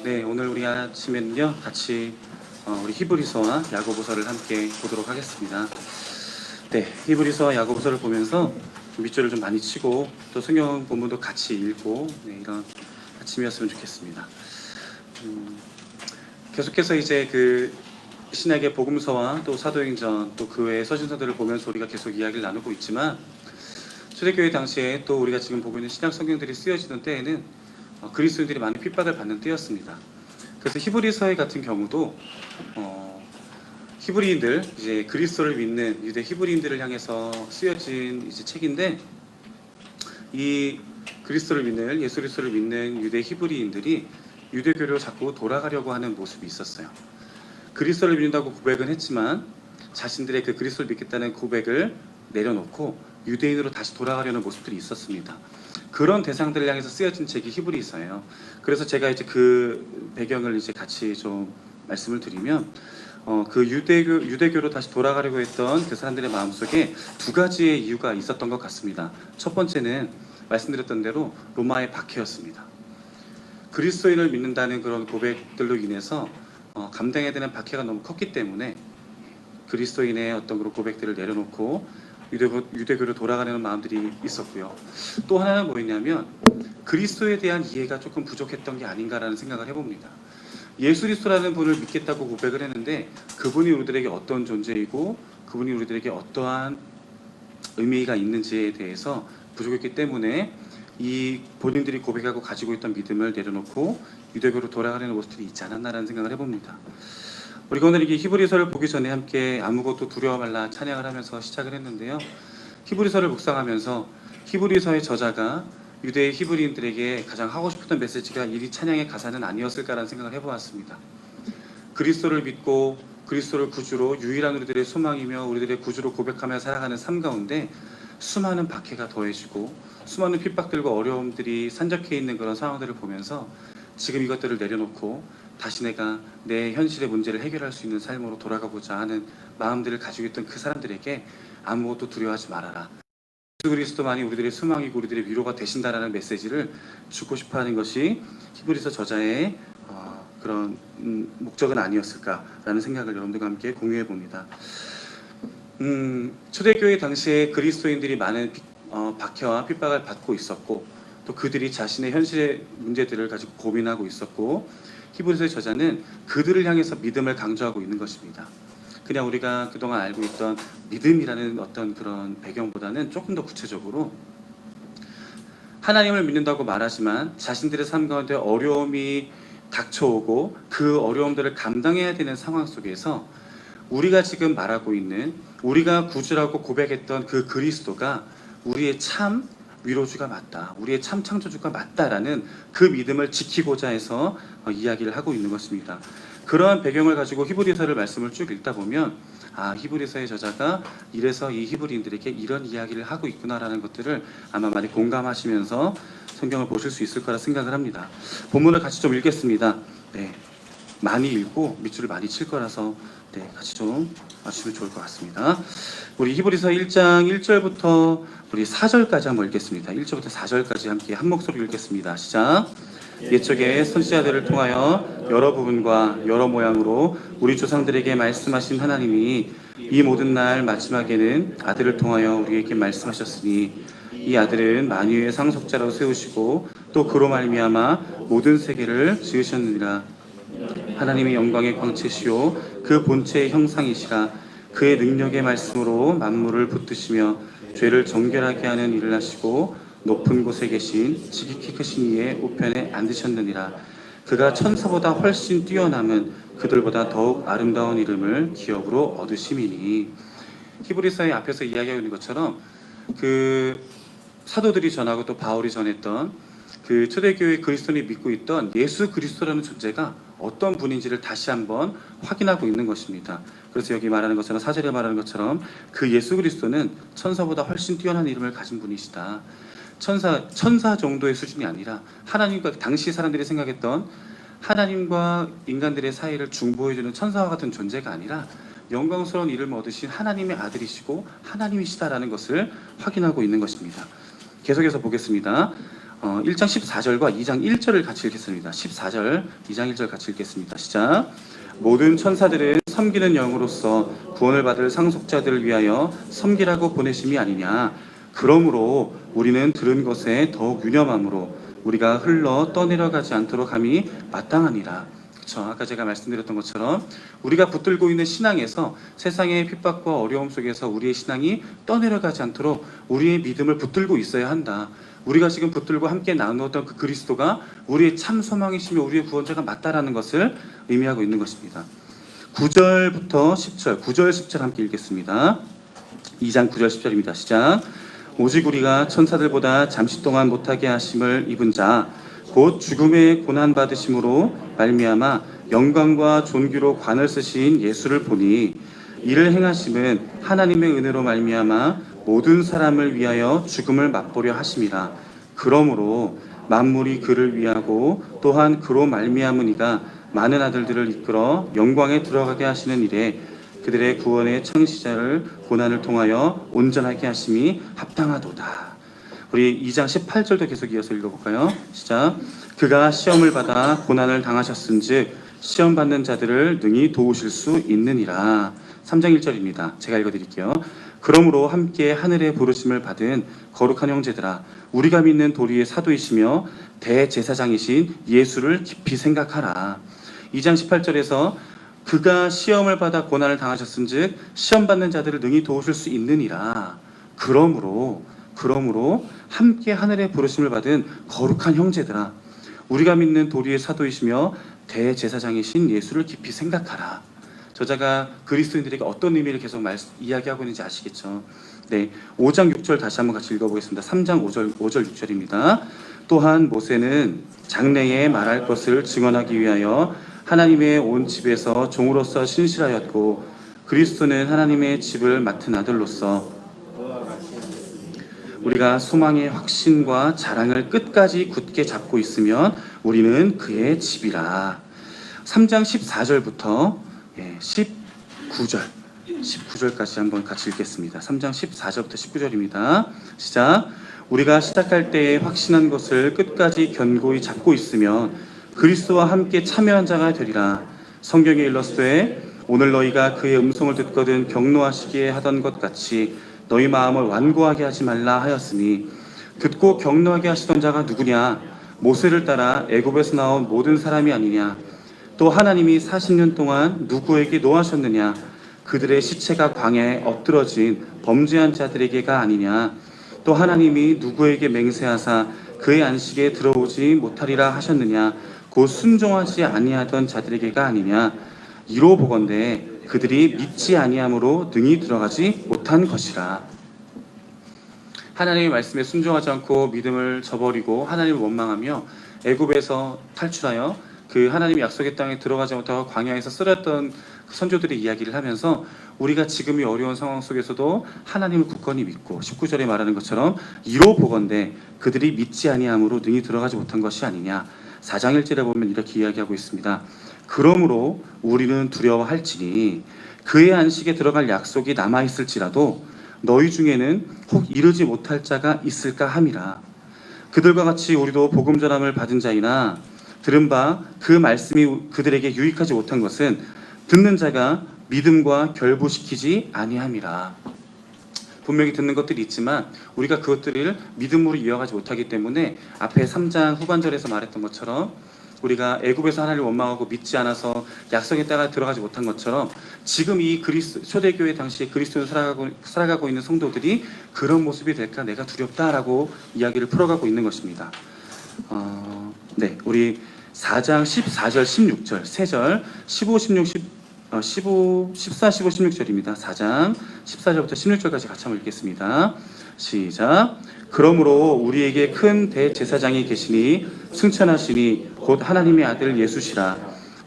네, 오늘 우리 아침에는요 같이 우리 히브리서와 야고보서를 함께 보도록 하겠습니다. 네, 히브리서와 야고보서를 보면서 밑줄을 좀 많이 치고 또 성경 본문도 같이 읽고 이런 아침이었으면 좋겠습니다. 계속해서 이제 그 신약의 복음서와 또 사도행전 또 그 외의 서신서들을 보면서 우리가 계속 이야기를 나누고 있지만, 초대교회 당시에 또 우리가 지금 보고 있는 신약 성경들이 쓰여지던 때에는 그리스도인들이 많은 핍박을 받는 때였습니다. 그래서 히브리서의 같은 경우도 히브리인들, 이제 그리스도를 믿는 유대 히브리인들을 향해서 쓰여진 이제 책인데, 이 그리스도를 믿는, 예수 그리스도를 믿는 유대 히브리인들이 유대교로 자꾸 돌아가려고 하는 모습이 있었어요. 그리스도를 믿는다고 고백은 했지만 자신들의 그 그리스도를 믿겠다는 고백을 내려놓고 유대인으로 다시 돌아가려는 모습들이 있었습니다. 그런 대상들을 향해서 쓰여진 책이 히브리서예요. 그래서 제가 이제 그 배경을 이제 같이 좀 말씀을 드리면, 그 유대교로 다시 돌아가려고 했던 그 사람들의 마음속에 두 가지의 이유가 있었던 것 같습니다. 첫 번째는 말씀드렸던 대로 로마의 박해였습니다. 그리스도인을 믿는다는 그런 고백들로 인해서 감당해야 되는 박해가 너무 컸기 때문에 그리스도인의 어떤 그런 고백들을 내려놓고 유대교로 돌아가려는 마음들이 있었고요. 또 하나는 뭐였냐면, 그리스도에 대한 이해가 조금 부족했던 게 아닌가라는 생각을 해봅니다. 예수 그리스도라는 분을 믿겠다고 고백을 했는데 그분이 우리들에게 어떤 존재이고 그분이 우리들에게 어떠한 의미가 있는지에 대해서 부족했기 때문에 이 본인들이 고백하고 가지고 있던 믿음을 내려놓고 유대교로 돌아가려는 모습들이 있지 않았나라는 생각을 해봅니다. 우리가 오늘 이 히브리서를 보기 전에 함께 아무것도 두려워 말라 찬양을 하면서 시작을 했는데요. 히브리서를 묵상하면서 히브리서의 저자가 유대 히브리인들에게 가장 하고 싶었던 메시지가 이 찬양의 가사는 아니었을까라는 생각을 해보았습니다. 그리스도를 믿고 그리스도를 구주로, 유일한 우리들의 소망이며 우리들의 구주로 고백하며 살아가는 삶 가운데 수많은 박해가 더해지고 수많은 핍박들과 어려움들이 산적해 있는 그런 상황들을 보면서 지금 이것들을 내려놓고 다시 내가 내 현실의 문제를 해결할 수 있는 삶으로 돌아가고자 하는 마음들을 가지고 있던 그 사람들에게 아무것도 두려워하지 말아라, 예수 그리스도만이 우리들의 소망이고 우리들의 위로가 되신다라는 메시지를 주고 싶어하는 것이 히브리서 저자의 그런 목적은 아니었을까라는 생각을 여러분들과 함께 공유해 봅니다. 초대교회 당시에 그리스도인들이 많은 박해와 핍박을 받고 있었고, 또 그들이 자신의 현실의 문제들을 가지고 고민하고 있었고, 히브리서의 저자는 그들을 향해서 믿음을 강조하고 있는 것입니다. 그냥 우리가 그동안 알고 있던 믿음이라는 어떤 그런 배경보다는 조금 더 구체적으로 하나님을 믿는다고 말하지만 자신들의 삶 가운데 어려움이 닥쳐오고 그 어려움들을 감당해야 되는 상황 속에서 우리가 지금 말하고 있는, 우리가 구주라고 고백했던 그 그리스도가 우리의 참 위로주가 맞다, 우리의 참 창조주가 맞다라는 그 믿음을 지키고자 해서 이야기를 하고 있는 것입니다. 그러한 배경을 가지고 히브리서를 말씀을 쭉 읽다 보면, 히브리서의 저자가 이래서 이 히브리인들에게 이런 이야기를 하고 있구나라는 것들을 아마 많이 공감하시면서 성경을 보실 수 있을 거라 생각을 합니다. 본문을 같이 좀 읽겠습니다. 네, 많이 읽고 밑줄을 많이 칠 거라서 같이 좀 맞추면 좋을 것 같습니다. 우리 히브리서 1장 1절부터 우리 4절까지 한번 읽겠습니다. 1절부터 4절까지 함께 한 목소리로 읽겠습니다. 시작. 옛적에 선지자들을 통하여 여러 부분과 여러 모양으로 우리 조상들에게 말씀하신 하나님이 이 모든 날 마지막에는 아들을 통하여 우리에게 말씀하셨으니, 이 아들은 만유의 상속자로 세우시고 또 그로 말미암아 모든 세계를 지으셨느니라. 하나님의 영광의 광채시요 그 본체의 형상이시라. 그의 능력의 말씀으로 만물을 붙드시며 죄를 정결하게 하는 일을 하시고 높은 곳에 계신 지극히 크신 이의 우편에 앉으셨느니라. 그가 천사보다 훨씬 뛰어남은 그들보다 더욱 아름다운 이름을 기업으로 얻으심이니. 히브리서의 앞에서 이야기하고 있는 것처럼 그 사도들이 전하고 또 바울이 전했던 그 초대교회 그리스도인이 믿고 있던 예수 그리스도라는 존재가 어떤 분인지를 다시 한번 확인하고 있는 것입니다. 그래서 여기 말하는 것처럼, 사절에 말하는 것처럼 그 예수 그리스도는 천사보다 훨씬 뛰어난 이름을 가진 분이시다. 천사 정도의 수준이 아니라 하나님과, 당시 사람들이 생각했던 하나님과 인간들의 사이를 중보해주는 천사와 같은 존재가 아니라 영광스러운 이름을 얻으신 하나님의 아들이시고 하나님이시다라는 것을 확인하고 있는 것입니다. 계속해서 보겠습니다. 1장 14절과 2장 1절을 같이 읽겠습니다. 14절, 2장 1절 같이 읽겠습니다. 시작. 모든 천사들은 섬기는 영으로서 구원을 받을 상속자들을 위하여 섬기라고 보내심이 아니냐. 그러므로 우리는 들은 것에 더욱 유념함으로 우리가 흘러 떠내려가지 않도록 함이 마땅하니라. 그렇죠. 아까 제가 말씀드렸던 것처럼 우리가 붙들고 있는 신앙에서 세상의 핍박과 어려움 속에서 우리의 신앙이 떠내려가지 않도록 우리의 믿음을 붙들고 있어야 한다. 우리가 지금 붙들고 함께 나누었던 그 그리스도가 우리의 참 소망이시며 우리의 구원자가 맞다라는 것을 의미하고 있는 것입니다. 9절부터 10절, 9절 10절 함께 읽겠습니다. 2장 9절 10절입니다. 시작. 오직 우리가 천사들보다 잠시 동안 못하게 하심을 입은 자 곧 죽음의 고난 받으심으로 말미암아 영광과 존귀로 관을 쓰신 예수를 보니 이를 행하심은 하나님의 은혜로 말미암아 모든 사람을 위하여 죽음을 맛보려 하심이라. 그러므로 만물이 그를 위하고 또한 그로 말미암으니가 많은 아들들을 이끌어 영광에 들어가게 하시는 일에 그들의 구원의 창시자를 고난을 통하여 온전하게 하심이 합당하도다. 우리 2장 18절도 계속 이어서 읽어볼까요? 시작. 그가 시험을 받아 고난을 당하셨은즉 시험 받는 자들을 능히 도우실 수 있느니라. 3장 1절입니다. 제가 읽어드릴게요. 그러므로 함께 하늘의 부르심을 받은 거룩한 형제들아, 우리가 믿는 도리의 사도이시며 대제사장이신 예수를 깊이 생각하라. 2장 18절에서 그가 시험을 받아 고난을 당하셨은즉 시험 받는 자들을 능히 도우실 수 있느니라. 그러므로 함께 하늘의 부르심을 받은 거룩한 형제들아, 우리가 믿는 도리의 사도이시며 대제사장이신 예수를 깊이 생각하라. 저자가 그리스도인들에게 어떤 의미를 계속 이야기하고 있는지 아시겠죠? 네, 5장 6절 다시 한번 같이 읽어보겠습니다. 3장 5절 6절입니다. 또한 모세는 장래에 말할 것을 증언하기 위하여 하나님의 온 집에서 종으로서 신실하였고 그리스도는 하나님의 집을 맡은 아들로서 우리가 소망의 확신과 자랑을 끝까지 굳게 잡고 있으면 우리는 그의 집이라. 3장 14절부터 19절까지 한번 같이 읽겠습니다. 3장 14절부터 19절입니다. 시작. 우리가 시작할 때에 확신한 것을 끝까지 견고히 잡고 있으면 그리스도와 함께 참여한 자가 되리라. 성경에 일렀으되 오늘 너희가 그의 음성을 듣거든 경노하시기에 하던 것 같이 너희 마음을 완고하게 하지 말라 하였으니 듣고 경노하게 하시던 자가 누구냐? 모세를 따라 애굽에서 나온 모든 사람이 아니냐? 또 하나님이 40년 동안 누구에게 노하셨느냐? 그들의 시체가 광야에 엎드러진 범죄한 자들에게가 아니냐? 또 하나님이 누구에게 맹세하사 그의 안식에 들어오지 못하리라 하셨느냐? 곧 순종하지 아니하던 자들에게가 아니냐? 이로 보건대 그들이 믿지 아니함으로 능히 들어가지 못한 것이라. 하나님의 말씀에 순종하지 않고 믿음을 저버리고 하나님을 원망하며 애굽에서 탈출하여 그 하나님의 약속의 땅에 들어가지 못하고 광야에서 쓰러졌던 선조들의 이야기를 하면서 우리가 지금 이 어려운 상황 속에서도 하나님을 굳건히 믿고 19절에 말하는 것처럼 이로 보건대 그들이 믿지 아니함으로 능히 들어가지 못한 것이 아니냐. 4장 1절에 보면 이렇게 이야기하고 있습니다. 그러므로 우리는 두려워할지니 그의 안식에 들어갈 약속이 남아있을지라도 너희 중에는 혹 이르지 못할 자가 있을까 함이라. 그들과 같이 우리도 복음 전함을 받은 자이나 들은 바 그 말씀이 그들에게 유익하지 못한 것은 듣는 자가 믿음과 결부시키지 아니함이라. 분명히 듣는 것들이 있지만 우리가 그것들을 믿음으로 이어가지 못하기 때문에 앞에 3장 후반절에서 말했던 것처럼 우리가 애굽에서 하나님을 원망하고 믿지 않아서 약속의 땅에 들어가지 못한 것처럼 지금 이 초대교회 당시에 그리스도를 살아가고 있는 성도들이 그런 모습이 될까 내가 두렵다라고 이야기를 풀어가고 있는 것입니다. 네, 우리 4장 14절 16절 3절 15, 16, 14, 15, 16절입니다. 4장 14절부터 16절까지 같이 한번 읽겠습니다. 시작. 그러므로 우리에게 큰 대제사장이 계시니 승천하시니 곧 하나님의 아들 예수시라.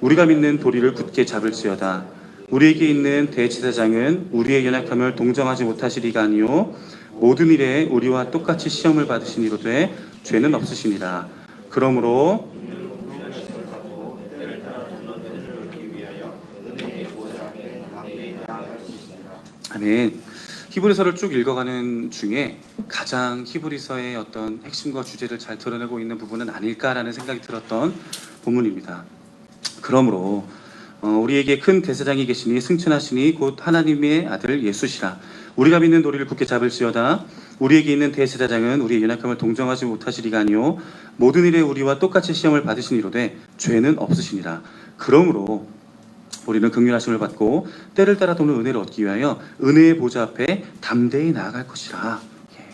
우리가 믿는 도리를 굳게 잡을지어다. 우리에게 있는 대제사장은 우리의 연약함을 동정하지 못하시리가 아니요 모든 일에 우리와 똑같이 시험을 받으시니로되 죄는 없으시니라. 그러므로 아멘. 히브리서를 쭉 읽어가는 중에 가장 히브리서의 어떤 핵심과 주제를 잘 드러내고 있는 부분은 아닐까라는 생각이 들었던 본문입니다. 그러므로 우리에게 큰 대제사장이 계시니 승천하시니 곧 하나님의 아들 예수시라. 우리가 믿는 도리를 굳게 잡을지어다. 우리에게 있는 대제사장은 우리의 연약함을 동정하지 못하시리가 아니요 모든 일에 우리와 똑같이 시험을 받으시니로되 죄는 없으시니라. 그러므로 우리는 긍휼하심을 받고 때를 따라 도는 은혜를 얻기 위하여 은혜의 보좌 앞에 담대히 나아갈 것이라.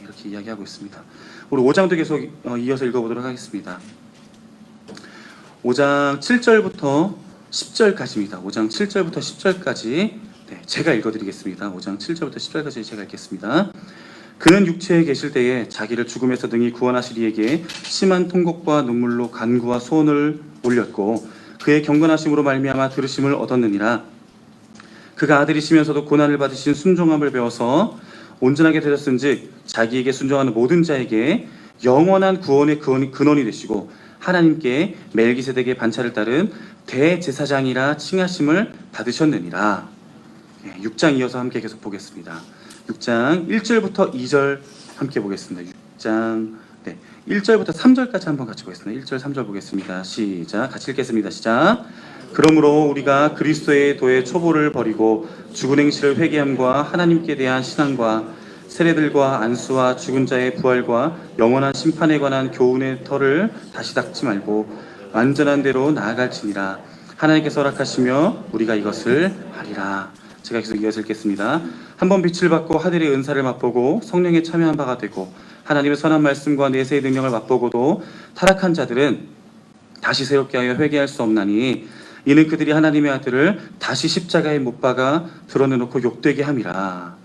이렇게 이야기하고 있습니다. 우리 5장도 계속 이어서 읽어보도록 하겠습니다. 5장 7절부터 10절까지입니다. 5장 7절부터 10절까지 제가 읽어드리겠습니다. 5장 7절부터 10절까지 제가 읽겠습니다. 그는 육체에 계실 때에 자기를 죽음에서 등이 구원하실 이에게 심한 통곡과 눈물로 간구와 소원을 올렸고 그의 경건하심으로 말미암아 들으심을 얻었느니라. 그가 아들이시면서도 고난을 받으신 순종함을 배워서 온전하게 되셨은즉 자기에게 순종하는 모든 자에게 영원한 구원의 근원이 되시고 하나님께 멜기세덱의 반차를 따른 대제사장이라 칭하심을 받으셨느니라. 6장 이어서 함께 계속 보겠습니다. 6장 1절부터 2절 함께 보겠습니다. 6장 1절부터 3절까지 한번 같이 보겠습니다. 1절 3절 보겠습니다. 시작. 같이 읽겠습니다. 시작. 그러므로 우리가 그리스도의 도의 초보를 버리고 죽은 행실을 회개함과 하나님께 대한 신앙과 세례들과 안수와 죽은 자의 부활과 영원한 심판에 관한 교훈의 털을 다시 닦지 말고 완전한 대로 나아갈지니라. 하나님께서 허락하시며 우리가 이것을 하리라. 제가 계속 이어서 읽겠습니다. 한번 빛을 받고 하늘의 은사를 맛보고 성령에 참여한 바가 되고 하나님의 선한 말씀과 내세의 능력을 맛보고도 타락한 자들은 다시 새롭게 하여 회개할 수 없나니 이는 그들이 하나님의 아들을 다시 십자가에 못 박아 드러내놓고 욕되게 함이라.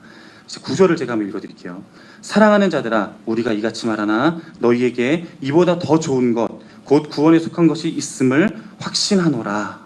9절을 제가 한번 읽어드릴게요. 사랑하는 자들아 우리가 이같이 말하나 너희에게 이보다 더 좋은 것 곧 구원에 속한 것이 있음을 확신하노라.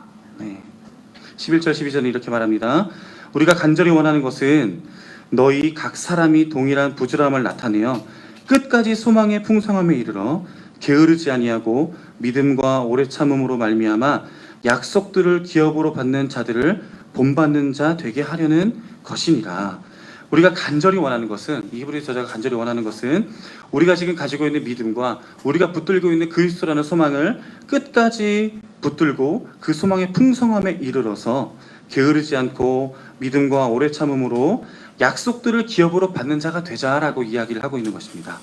11절 12절은 이렇게 말합니다. 우리가 간절히 원하는 것은 너희 각 사람이 동일한 부지런함을 나타내어 끝까지 소망의 풍성함에 이르러 게으르지 아니하고 믿음과 오래 참음으로 말미암아 약속들을 기업으로 받는 자들을 본받는 자 되게 하려는 것이니라. 우리가 간절히 원하는 것은, 이 히브리 저자가 간절히 원하는 것은 우리가 지금 가지고 있는 믿음과 우리가 붙들고 있는 그리스도라는 소망을 끝까지 붙들고 그 소망의 풍성함에 이르러서 게으르지 않고 믿음과 오래 참음으로 약속들을 기업으로 받는 자가 되자라고 이야기를 하고 있는 것입니다.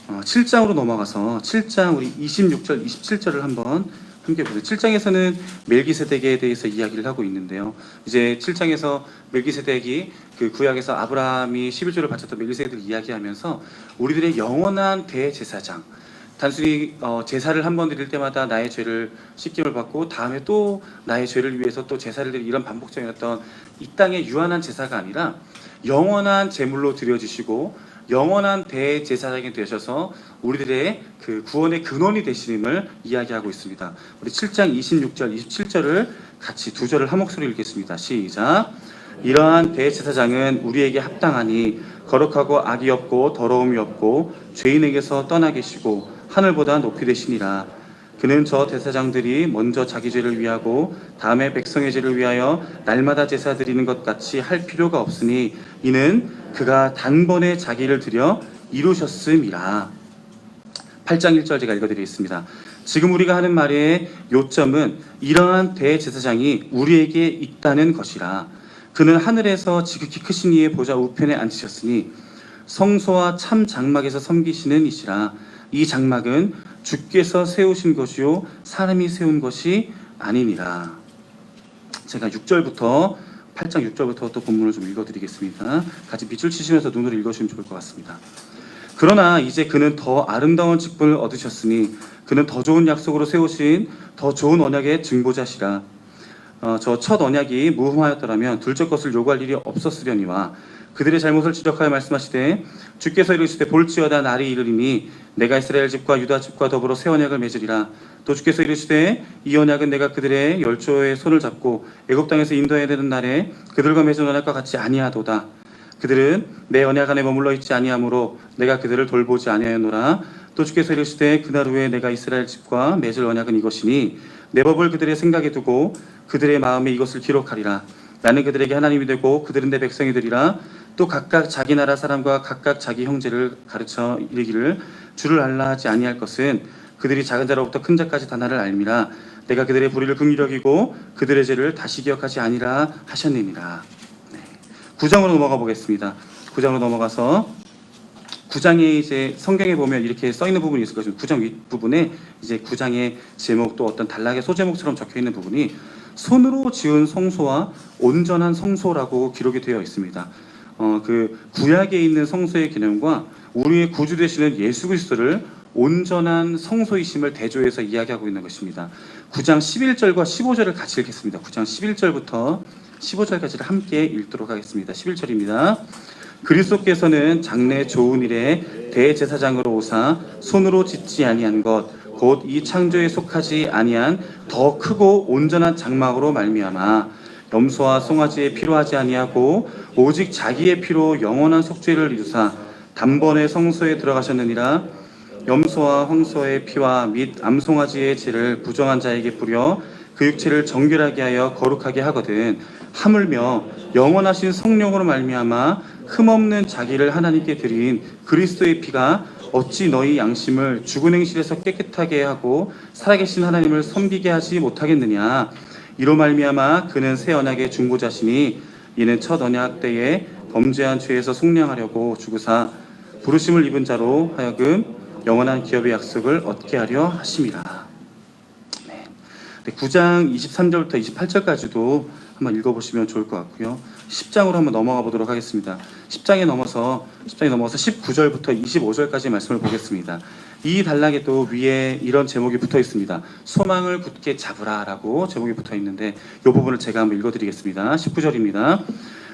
7장으로 넘어가서 7장 우리 26절, 27절을 한번 함께 보세요. 7장에서는 멜기세덱에 대해서 이야기를 하고 있는데요. 이제 7장에서 멜기세덱이 그 구약에서 아브라함이 11조를 바쳤던 멜기세덱을 이야기하면서 우리들의 영원한 대제사장, 단순히 제사를 한 번 드릴 때마다 나의 죄를 씻김을 받고 다음에 또 나의 죄를 위해서 또 제사를 드릴 이런 반복적인 어떤 이 땅의 유한한 제사가 아니라 영원한 제물로 드려지시고 영원한 대제사장이 되셔서 우리들의 그 구원의 근원이 되시님을 이야기하고 있습니다. 우리 7장 26절, 27절을 같이 두 절을 한 목소리로 읽겠습니다. 시작. 이러한 대제사장은 우리에게 합당하니 거룩하고 악이 없고 더러움이 없고 죄인에게서 떠나 계시고 하늘보다 높이 되시니라. 그는 저 대제사장들이 먼저 자기 죄를 위하고 다음에 백성의 죄를 위하여 날마다 제사 드리는 것 같이 할 필요가 없으니 이는 그가 단번에 자기를 드려 이루셨음이라. 8장 1절 제가 읽어드리겠습니다. 지금 우리가 하는 말의 요점은 이러한 대제사장이 우리에게 있다는 것이라. 그는 하늘에서 지극히 크신 이의 보좌 우편에 앉으셨으니 성소와 참 장막에서 섬기시는 이시라. 이 장막은 주께서 세우신 것이요 사람이 세운 것이 아니니라. 제가 6절부터 8장 6절부터 또 본문을 좀 읽어드리겠습니다. 같이 빛을 치시면서 눈으로 읽으시면 좋을 것 같습니다. 그러나 이제 그는 더 아름다운 직분을 얻으셨으니 그는 더 좋은 약속으로 세우신 더 좋은 언약의 증보자시라. 저 첫 언약이 무흠하였더라면 둘째 것을 요구할 일이 없었으려니와 그들의 잘못을 지적하여 말씀하시되 주께서 이르시되 볼지어다 날이 이르리니 내가 이스라엘 집과 유다 집과 더불어 새 언약을 맺으리라. 또 주께서 이르시되 이 언약은 내가 그들의 열조의 손을 잡고 애굽 땅에서 인도해야 되는 날에 그들과 맺은 언약과 같이 아니하도다. 그들은 내 언약 안에 머물러 있지 아니하므로 내가 그들을 돌보지 아니하였노라. 또 주께서 이르시되 그날 후에 내가 이스라엘 집과 맺을 언약은 이것이니 내 법을 그들의 생각에 두고 그들의 마음에 이것을 기록하리라. 나는 그들에게 하나님이 되고 그들은 내 백성이 되리라. 또 각각 자기 나라 사람과 각각 자기 형제를 가르쳐 이르기를 주를 알라 하지 아니할 것은 그들이 작은 자로부터 큰 자까지 다 나를 알미라. 내가 그들의 불의를 긍휼히 여기고 그들의 죄를 다시 기억하지 아니라 하셨느니라. 9장으로 넘어가 보겠습니다. 9장으로 넘어가서 9장에 이제 성경에 보면 이렇게 써 있는 부분이 있을 것입니다. 9장 윗부분에 이제 9장의 제목 또 어떤 단락의 소제목처럼 적혀 있는 부분이 손으로 지은 성소와 온전한 성소라고 기록이 되어 있습니다. 그 구약에 있는 성소의 개념과 우리의 구주 되시는 예수 그리스도를 온전한 성소이심을 대조해서 이야기하고 있는 것입니다. 9장 11절과 15절을 같이 읽겠습니다. 9장 11절부터 15절까지를 함께 읽도록 하겠습니다. 11절입니다. 그리스도께서는 장래 좋은 일에 대제사장으로 오사 손으로 짓지 아니한 것 곧 이 창조에 속하지 아니한 더 크고 온전한 장막으로 말미암아 염소와 송아지의 피로 하지 아니하고 오직 자기의 피로 영원한 속죄를 이루사 단번에 성소에 들어가셨느니라. 염소와 황소의 피와 및 암송아지의 죄를 부정한 자에게 뿌려 그 육체를 정결하게 하여 거룩하게 하거든 하물며 영원하신 성령으로 말미암아 흠없는 자기를 하나님께 드린 그리스도의 피가 어찌 너희 양심을 죽은 행실에서 깨끗하게 하고 살아계신 하나님을 섬기게 하지 못하겠느냐. 이로 말미암아 그는 새 언약의 중보자시니 이는 첫 언약 때에 범죄한 죄에서 속량하려고 죽으사 부르심을 입은 자로 하여금 영원한 기업의 약속을 얻게 하려 하심이라. 9장 23절부터 28절까지도 한번 읽어보시면 좋을 것 같고요. 10장으로 한번 넘어가 보도록 하겠습니다. 10장에 넘어서 19절부터 25절까지 말씀을 보겠습니다. 이 단락에 또 위에 이런 제목이 붙어 있습니다. 소망을 굳게 잡으라 라고 제목이 붙어 있는데 이 부분을 제가 한번 읽어드리겠습니다. 19절입니다.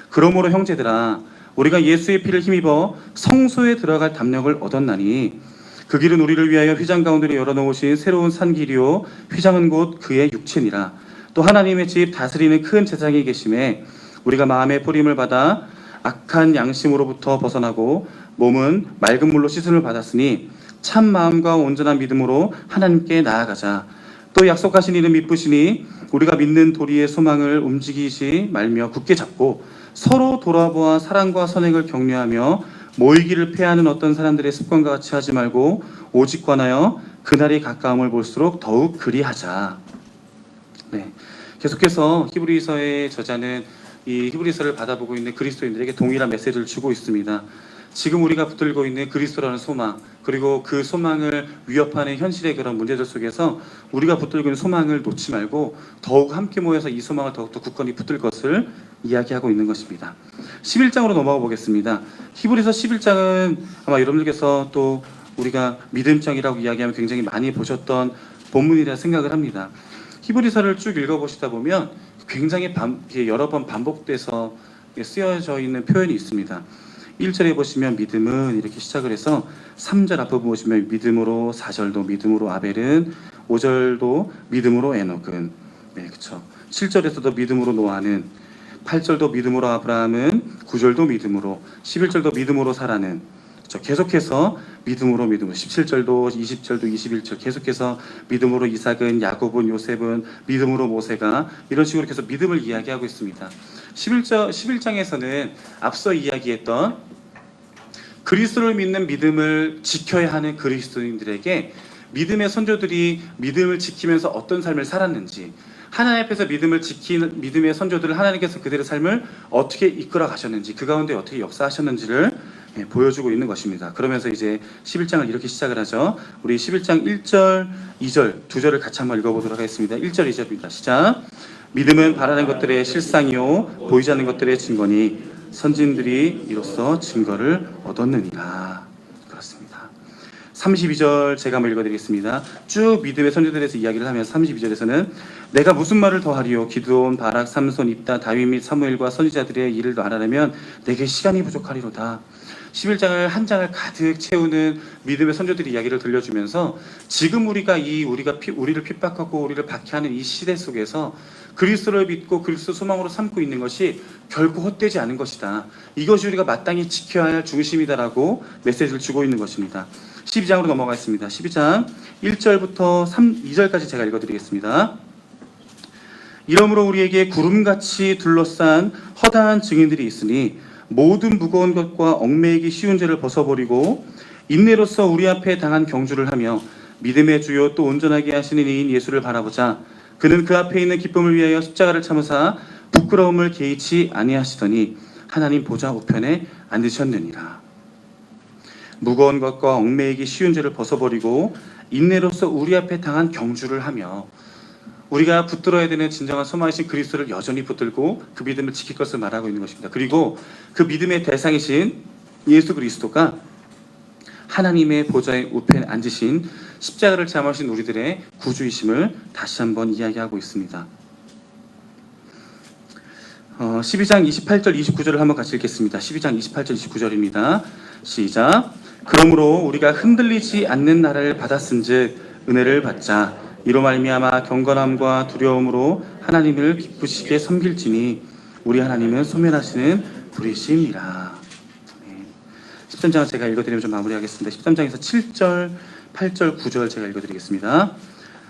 그러므로 형제들아 우리가 예수의 피를 힘입어 성소에 들어갈 담력을 얻었나니 그 길은 우리를 위하여 휘장 가운데로 열어놓으신 새로운 산 길이요 휘장은 곧 그의 육체니라. 또 하나님의 집 다스리는 큰 제사장이 계심에 우리가 마음의 뿌림을 받아 악한 양심으로부터 벗어나고 몸은 맑은 물로 씻음을 받았으니 참 마음과 온전한 믿음으로 하나님께 나아가자. 또 약속하신 이는 미쁘시니 우리가 믿는 도리의 소망을 움직이지 말며 굳게 잡고 서로 돌아보아 사랑과 선행을 격려하며 모이기를 패하는 어떤 사람들의 습관과 같이 하지 말고 오직 관하여 그날이 가까움을 볼수록 더욱 그리하자. 계속해서 히브리서의 저자는 이 히브리서를 받아보고 있는 그리스도인들에게 동일한 메시지를 주고 있습니다. 지금 우리가 붙들고 있는 그리스도라는 소망, 그리고 그 소망을 위협하는 현실의 그런 문제들 속에서 우리가 붙들고 있는 소망을 놓지 말고 더욱 함께 모여서 이 소망을 더욱더 굳건히 붙들 것을 이야기하고 있는 것입니다. 11장으로 넘어가 보겠습니다. 히브리서 11장은 아마 여러분들께서 또 우리가 믿음장이라고 이야기하면 굉장히 많이 보셨던 본문이라 생각을 합니다. 히브리서를 쭉 읽어보시다 보면 굉장히 여러 번 반복돼서 쓰여져 있는 표현이 있습니다. 1절에 보시면 믿음은 이렇게 시작을 해서 3절 앞부분 보시면 믿음으로 4절도 믿음으로 아벨은 5절도 믿음으로 에녹은 그렇죠. 7절에서도 믿음으로 노아는 8절도 믿음으로 아브라함은 9절도 믿음으로 11절도 믿음으로 사라는 계속해서 믿음으로 17절도 20절도 21절 계속해서 믿음으로 이삭은 야곱은 요셉은 믿음으로 모세가 이런 식으로 계속 믿음을 이야기하고 있습니다. 11장에서는 앞서 이야기했던 그리스도를 믿는 믿음을 지켜야 하는 그리스도인들에게 믿음의 선조들이 믿음을 지키면서 어떤 삶을 살았는지 하나님 앞에서 믿음을 지킨 믿음의 선조들을 하나님께서 그들의 삶을 어떻게 이끌어 가셨는지 그 가운데 어떻게 역사하셨는지를 보여주고 있는 것입니다. 그러면서 이제 11장을 이렇게 시작을 하죠. 우리 11장 1절, 2절 두 절을 같이 한번 읽어보도록 하겠습니다. 1절, 2절입니다. 시작. 믿음은 바라는 것들의 실상이요 보이지 않는 것들의 증거니 선진들이 이로써 증거를 얻었느니라. 그렇습니다. 32절 제가 한번 읽어드리겠습니다. 쭉 믿음의 선조들에 대해서 이야기를 하면서 32절에서는 내가 무슨 말을 더하리요 기드온, 바락, 삼손, 입다, 다윗 및 사무엘과 선지자들의 일을 말하려면 내게 시간이 부족하리로다. 11장을 한 장을 가득 채우는 믿음의 선조들의 이야기를 들려주면서 지금 우리를 핍박하고 우리를 박해하는 이 시대 속에서 그리스도를 믿고 그리스도 소망으로 삼고 있는 것이 결코 헛되지 않은 것이다. 이것이 우리가 마땅히 지켜야 할 중심이다라고 메시지를 주고 있는 것입니다. 12장으로 넘어가겠습니다. 12장 1절부터 2절까지 제가 읽어드리겠습니다. 이러므로 우리에게 구름같이 둘러싼 허다한 증인들이 있으니 모든 무거운 것과 얽매이기 쉬운 죄를 벗어버리고 인내로서 우리 앞에 당한 경주를 하며 믿음의 주요 또 온전하게 하시는 이인 예수를 바라보자. 그는 그 앞에 있는 기쁨을 위하여 십자가를 참으사 부끄러움을 개의치 아니하시더니 하나님 보좌 우편에 앉으셨느니라. 무거운 것과 얽매이기 쉬운 죄를 벗어버리고 인내로서 우리 앞에 당한 경주를 하며 우리가 붙들어야 되는 진정한 소망이신 그리스도를 여전히 붙들고 그 믿음을 지킬 것을 말하고 있는 것입니다. 그리고 그 믿음의 대상이신 예수 그리스도가 하나님의 보좌의 우편에 앉으신 십자가를 참으신 우리들의 구주이심을 다시 한번 이야기하고 있습니다. 12장 28절 29절을 한번 같이 읽겠습니다. 12장 28절 29절입니다. 시작. 그러므로 우리가 흔들리지 않는 나라를 받았은즉 은혜를 받자. 이로 말미암아 경건함과 두려움으로 하나님을 기쁘시게 섬길지니 우리 하나님은 소멸하시는 불이시니라. 13장을 제가 읽어드리면 좀 마무리하겠습니다. 13장에서 7절, 8절, 9절 제가 읽어드리겠습니다.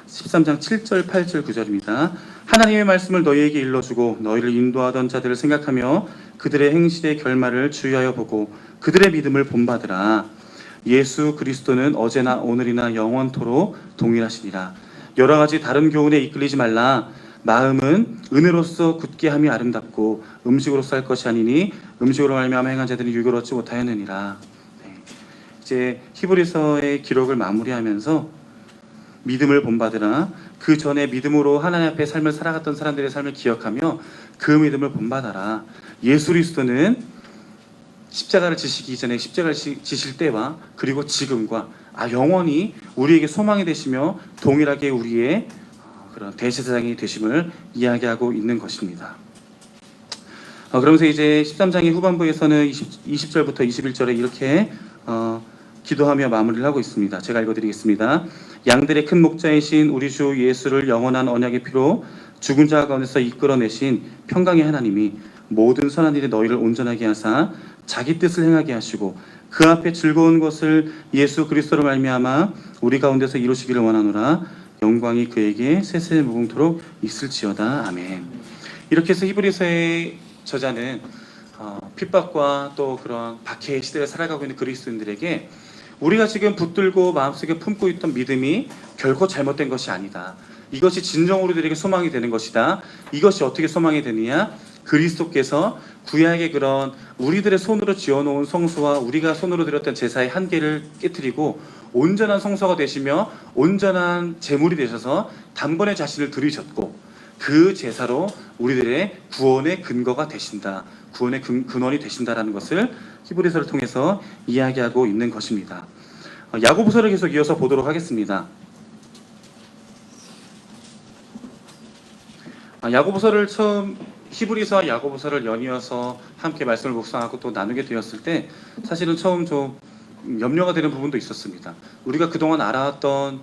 13장 7절, 8절, 9절입니다. 하나님의 말씀을 너희에게 일러주고 너희를 인도하던 자들을 생각하며 그들의 행실의 결말을 주의하여 보고 그들의 믿음을 본받으라. 예수 그리스도는 어제나 오늘이나 영원토록 동일하시니라. 여러 가지 다른 교훈에 이끌리지 말라. 마음은 은혜로서 굳게 함이 아름답고 음식으로서 할 것이 아니니 음식으로 말미암아 행한 자들이 유익을 얻지 못하였느니라. 이제 히브리서의 기록을 마무리하면서 믿음을 본받으라. 그 전에 믿음으로 하나님 앞에 삶을 살아갔던 사람들의 삶을 기억하며 그 믿음을 본받아라. 예수 그리스도는 십자가를 지시기 이전에 십자가를 지실 때와 그리고 지금과 영원히 우리에게 소망이 되시며 동일하게 우리의 그런 대제사장이 되심을 이야기하고 있는 것입니다. 그러면서 이제 13장의 후반부에서는 20절부터 21절에 이렇게 기도하며 마무리를 하고 있습니다. 제가 읽어드리겠습니다. 양들의 큰 목자이신 우리 주 예수를 영원한 언약의 피로 죽은 자 가운데서 이끌어내신 평강의 하나님이 모든 선한 일에 너희를 온전하게 하사 자기 뜻을 행하게 하시고 그 앞에 즐거운 것을 예수 그리스도로 말미암아 우리 가운데서 이루시기를 원하노라. 영광이 그에게 세세 무궁토록 있을지어다. 아멘. 이렇게 해서 히브리서의 저자는 핍박과 또 그런 박해의 시대를 살아가고 있는 그리스도인들에게 우리가 지금 붙들고 마음속에 품고 있던 믿음이 결코 잘못된 것이 아니다. 이것이 진정으로 우리들에게 소망이 되는 것이다. 이것이 어떻게 소망이 되느냐? 그리스도께서 구약의 그런 우리들의 손으로 지어놓은 성소와 우리가 손으로 드렸던 제사의 한계를 깨뜨리고 온전한 성소가 되시며 온전한 제물이 되셔서 단번에 자신을 들이셨고 그 제사로 우리들의 구원의 근거가 되신다. 구원의 근원이 되신다라는 것을 히브리서를 통해서 이야기하고 있는 것입니다. 야고보서를 계속 이어서 보도록 하겠습니다. 야고보서를 처음 히브리서와 야고보서를 연이어서 함께 말씀을 묵상하고 또 나누게 되었을 때 사실은 처음 좀 염려가 되는 부분도 있었습니다. 우리가 그동안 알아왔던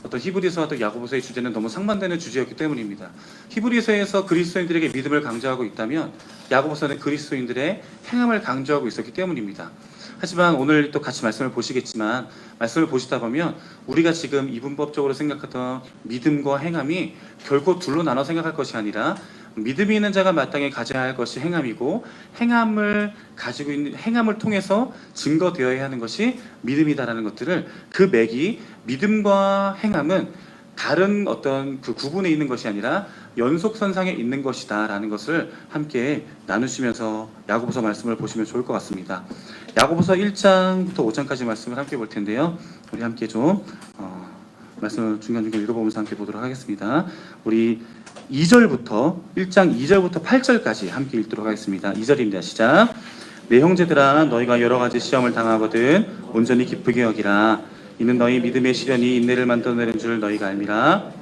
어떤 히브리서와 또 야고보서의 주제는 너무 상반되는 주제였기 때문입니다. 히브리서에서 그리스도인들에게 믿음을 강조하고 있다면 야고보서는 그리스도인들의 행함을 강조하고 있었기 때문입니다. 하지만 오늘 또 같이 말씀을 보시겠지만 말씀을 보시다 보면 우리가 지금 이분법적으로 생각하던 믿음과 행함이 결코 둘로 나눠 생각할 것이 아니라 믿음이 있는 자가 마땅히 가져야 할 것이 행함이고 행함을 가지고 있는 행함을 통해서 증거되어야 하는 것이 믿음이다라는 것들을 그 맥이 믿음과 행함은 다른 어떤 그 구분에 있는 것이 아니라 연속선상에 있는 것이다라는 것을 함께 나누시면서 야고보서 말씀을 보시면 좋을 것 같습니다. 야고보서 1장부터 5장까지 말씀을 함께 볼 텐데요. 우리 함께 좀 말씀을 중간중간 읽어보면서 함께 보도록 하겠습니다. 우리 2절부터 1장 2절부터 8절까지 함께 읽도록 하겠습니다. 2절입니다. 시작. 내 형제들아 너희가 여러 가지 시험을 당하거든 온전히 기쁘게 여기라. 이는 너희 믿음의 시련이 인내를 만들어내는 줄 너희가 알미라.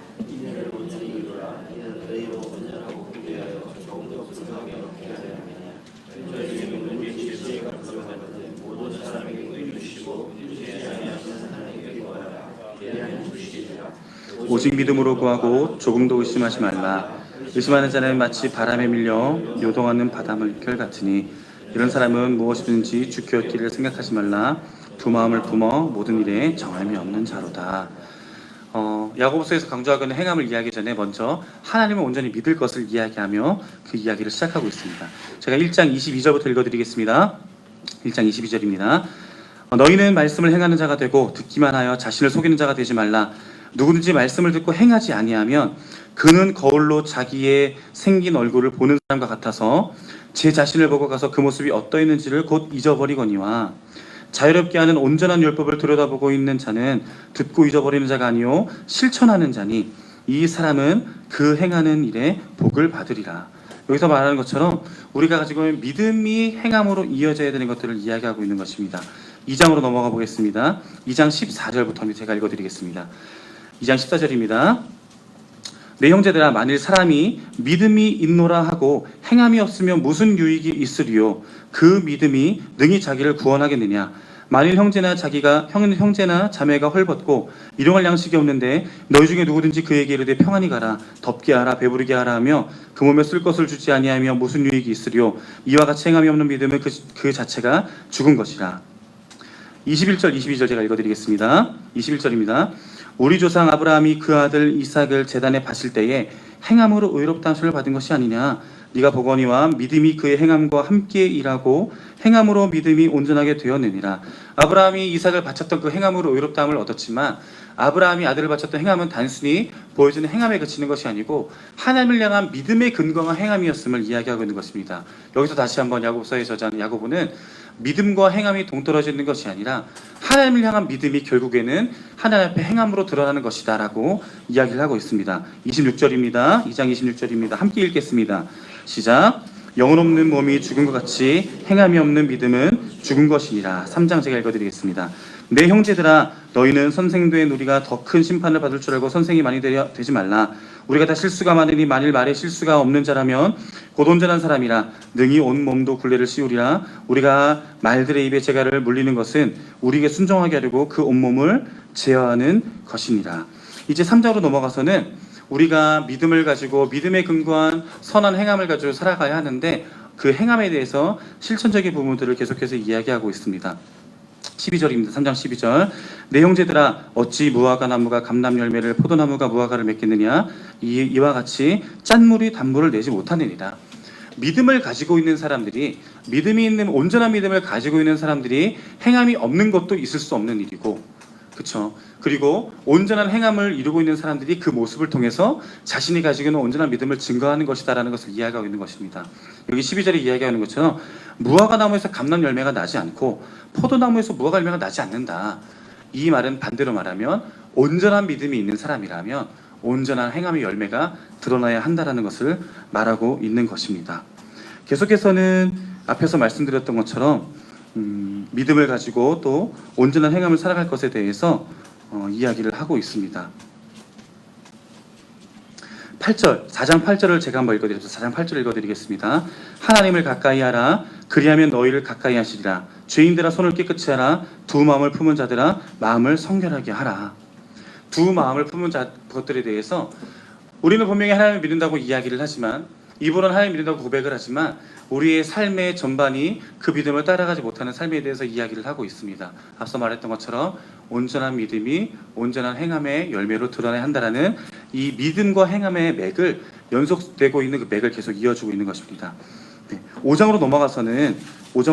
오직 믿음으로 구하고 조금도 의심하지 말라. 의심하는 자는 마치 바람에 밀려 요동하는 바닷물결 같으니 이런 사람은 무엇이든지 주께 얻기를 생각하지 말라. 두 마음을 품어 모든 일에 정함이 없는 자로다. 야고보서에서 강조하고 있는 행함을 이야기하기 전에 먼저 하나님을 온전히 믿을 것을 이야기하며 그 이야기를 시작하고 있습니다. 제가 1장 22절부터 읽어드리겠습니다. 1장 22절입니다. 너희는 말씀을 행하는 자가 되고 듣기만 하여 자신을 속이는 자가 되지 말라. 누구든지 말씀을 듣고 행하지 아니하면 그는 거울로 자기의 생긴 얼굴을 보는 사람과 같아서 제 자신을 보고 가서 그 모습이 어떠했는지를 곧 잊어버리거니와 자유롭게 하는 온전한 율법을 들여다보고 있는 자는 듣고 잊어버리는 자가 아니요 실천하는 자니 이 사람은 그 행하는 일에 복을 받으리라. 여기서 말하는 것처럼 우리가 가지고 있는 믿음이 행함으로 이어져야 되는 것들을 이야기하고 있는 것입니다. 2장으로 넘어가 보겠습니다. 2장 14절부터 제가 읽어드리겠습니다. 2장 14절입니다. 내 형제들아, 만일 사람이 믿음이 있노라 하고 행함이 없으면 무슨 유익이 있으리요? 그 믿음이 능히 자기를 구원하겠느냐? 만일 형제나 자매가 헐벗고 일용할 양식이 없는데 너희 중에 누구든지 그에게 이르되 평안히 가라, 덥게 하라, 배부르게 하라 하며 그 몸에 쓸 것을 주지 아니하며 무슨 유익이 있으리요? 이와 같이 행함이 없는 믿음은 그 자체가 죽은 것이라. 21절 22절 제가 읽어드리겠습니다. 21절입니다. 우리 조상 아브라함이 그 아들 이삭을 제단에 바칠 때에 행함으로 의롭다는 소리를 받은 것이 아니냐? 네가 보거니와 믿음이 그의 행함과 함께 일하고 행함으로 믿음이 온전하게 되었느니라. 아브라함이 이삭을 바쳤던 그 행함으로 의롭다함을 얻었지만 아브라함이 아들을 바쳤던 행함은 단순히 보여주는 행함에 그치는 것이 아니고 하나님을 향한 믿음의 근거가 행함이었음을 이야기하고 있는 것입니다. 여기서 다시 한번 야고보서의 저자는 야고보는 믿음과 행함이 동떨어지는 것이 아니라 하나님을 향한 믿음이 결국에는 하나님 앞에 행함으로 드러나는 것이다 라고 이야기를 하고 있습니다. 26절입니다. 2장 26절입니다. 함께 읽겠습니다. 시작. 영혼 없는 몸이 죽은 것 같이 행함이 없는 믿음은 죽은 것이니라. 3장 제가 읽어드리겠습니다. 내 형제들아, 너희는 선생된 우리가 더 큰 심판을 받을 줄 알고 선생이 많이 되지 말라. 우리가 다 실수가 많으니 만일 말에 실수가 없는 자라면 곧 온전한 사람이라 능히 온 몸도 굴레를 씌우리라. 우리가 말들의 입에 재갈을 물리는 것은 우리에게 순종하게 하려고 그 온몸을 제어하는 것이니라. 이제 3장으로 넘어가서는 우리가 믿음을 가지고 믿음에 근거한 선한 행함을 가지고 살아가야 하는데 그 행함에 대해서 실천적인 부분들을 계속해서 이야기하고 있습니다. 12절입니다. 3장 12절. 내 형제들아, 어찌 무화과 나무가 감람 열매를 포도나무가 무화과를 맺겠느냐? 이와 같이 짠물이 단물을 내지 못하느니라. 믿음을 가지고 있는 사람들이, 믿음이 있는 온전한 믿음을 가지고 있는 사람들이 행함이 없는 것도 있을 수 없는 일이고, 그렇죠. 그리고 온전한 행함을 이루고 있는 사람들이 그 모습을 통해서 자신이 가지고 있는 온전한 믿음을 증거하는 것이다라는 것을 이야기하고 있는 것입니다. 여기 12절에 이야기하는 것처럼 무화과 나무에서 감람 열매가 나지 않고 포도나무에서 무화과 열매가 나지 않는다. 이 말은 반대로 말하면 온전한 믿음이 있는 사람이라면 온전한 행함의 열매가 드러나야 한다라는 것을 말하고 있는 것입니다. 계속해서는 앞에서 말씀드렸던 것처럼 믿음을 가지고 또 온전한 행함을 살아갈 것에 대해서 이야기를 하고 있습니다. 8절, 4장 8절을 제가 한번 읽어드리겠습니다. 4장 8절 읽어드리겠습니다. 하나님을 가까이 하라. 그리하면 너희를 가까이 하시리라. 죄인들아, 손을 깨끗이 하라. 두 마음을 품은 자들아, 마음을 성결하게 하라. 두 마음을 품은 것들에 대해서 우리는 분명히 하나님을 믿는다고 이야기를 하지만, 입으로는 하나님을 믿는다고 고백을 하지만 우리의 삶의 전반이 그 믿음을 따라가지 못하는 삶에 대해서 이야기를 하고 있습니다. 앞서 말했던 것처럼 온전한 믿음이 온전한 행함의 열매로 드러나야 한다는 이 믿음과 행함의 맥을 연속되고 있는 그 맥을 계속 이어주고 있는 것입니다. 5장으로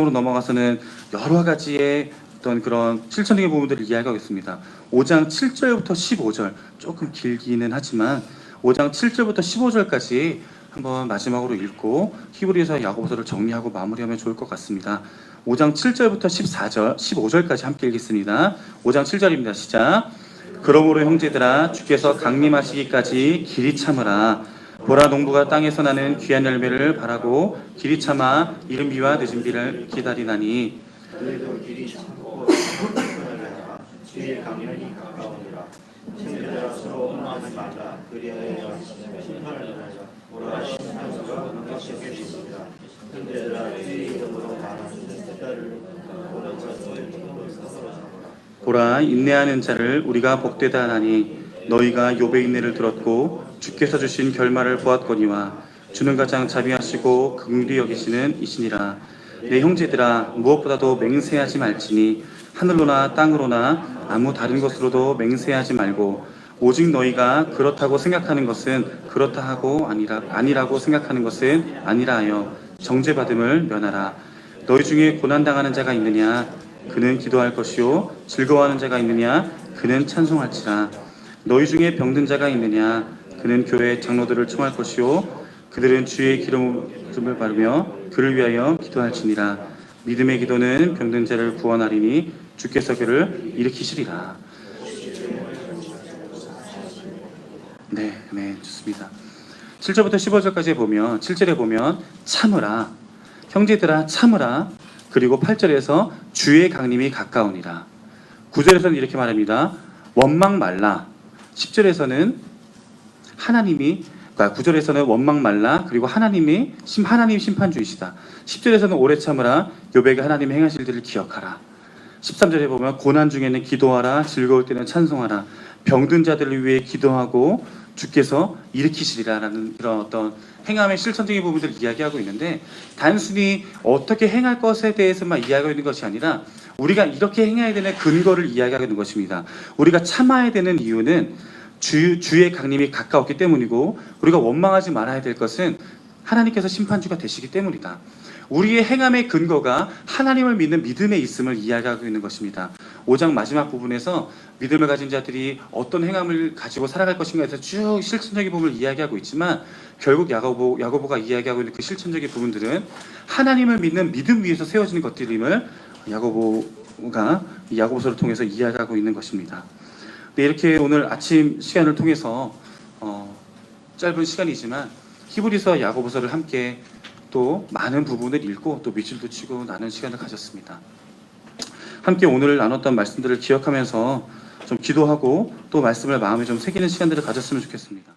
넘어가서는 여러 가지의 어떤 그런 실천적인 부분들을 이야기하고 있습니다. 5장 7절부터 15절, 조금 길기는 하지만 5장 7절부터 15절까지 한번 마지막으로 읽고 히브리서 야고보서를 정리하고 마무리하면 좋을 것 같습니다. 5장 7절부터 14절, 15절까지 함께 읽겠습니다. 5장 7절입니다. 시작. 그러므로 형제들아, 주께서 강림하시기까지 길이 참으라. 보라, 농부가 땅에서 나는 귀한 열매를 바라고 길이 참아 이른 비와 늦은 비를 기다리나니 그래도 길이 참고 주의 강연이 가까우니라. 형제들아, 서로 원망하지 말라. 그리하여 심판을 당하자. 보라, 심판소가 가깝게 있습니다. 형제들아, 주의 이름으로 말하는 때를 보는 자들의 힘으로 서로 잡으라. 보라, 인내하는 자를 우리가 복되다 하나니 너희가 욥의 인내를 들었고 주께서 주신 결말을 보았거니와 주는 가장 자비하시고 긍휼히 여기시는 이시니라. 내 형제들아, 무엇보다도 맹세하지 말지니 하늘로나 땅으로나 아무 다른 것으로도 맹세하지 말고 오직 너희가 그렇다고 생각하는 것은 그렇다 하고 아니라고 생각하는 것은 아니라 하여 정죄받음을 면하라. 너희 중에 고난당하는 자가 있느냐? 그는 기도할 것이요. 즐거워하는 자가 있느냐? 그는 찬송할지라. 너희 중에 병든 자가 있느냐? 그는 교회 장로들을 청할 것이요. 그들은 주의 기름을 바르며 그를 위하여 기도할지니라. 믿음의 기도는 병든 자를 구원하리니 주께서 그를 일으키시리라. 네, 좋습니다. 7절부터 15절까지 보면 7절에 보면 참으라, 형제들아 참으라. 그리고 8절에서 주의 강림이 가까우니라. 9절에서는 이렇게 말합니다. 원망 말라. 10절에서는 하나님이 9절에서는 원망 말라. 그리고 하나님 심판주이시다. 10절에서는 오래 참으라. 욥에게 하나님의 행하실 일을 기억하라. 13절에 보면 고난 중에는 기도하라. 즐거울 때는 찬송하라. 병든 자들을 위해 기도하고 주께서 일으키시리라라는 이런 어떤 행함의 실천적인 부분들을 이야기하고 있는데, 단순히 어떻게 행할 것에 대해서만 이야기하고 있는 것이 아니라 우리가 이렇게 행해야 되는 근거를 이야기하고 있는 것입니다. 우리가 참아야 되는 이유는 주의 강림이 가까웠기 때문이고, 우리가 원망하지 말아야 될 것은 하나님께서 심판주가 되시기 때문이다. 우리의 행함의 근거가 하나님을 믿는 믿음에 있음을 이야기하고 있는 것입니다. 5장 마지막 부분에서 믿음을 가진 자들이 어떤 행함을 가지고 살아갈 것인가에서 쭉 실천적인 부분을 이야기하고 있지만, 결국 야고보가 이야기하고 있는 그 실천적인 부분들은 하나님을 믿는 믿음 위에서 세워지는 것들임을 야고보가 이 야고보서를 통해서 이야기하고 있는 것입니다. 네, 이렇게 오늘 아침 시간을 통해서 짧은 시간이지만 히브리서와 야고보서를 함께 또 많은 부분을 읽고 또 밑줄도 치고 나눈 시간을 가졌습니다. 함께 오늘 나눴던 말씀들을 기억하면서 좀 기도하고 또 말씀을 마음에 좀 새기는 시간들을 가졌으면 좋겠습니다.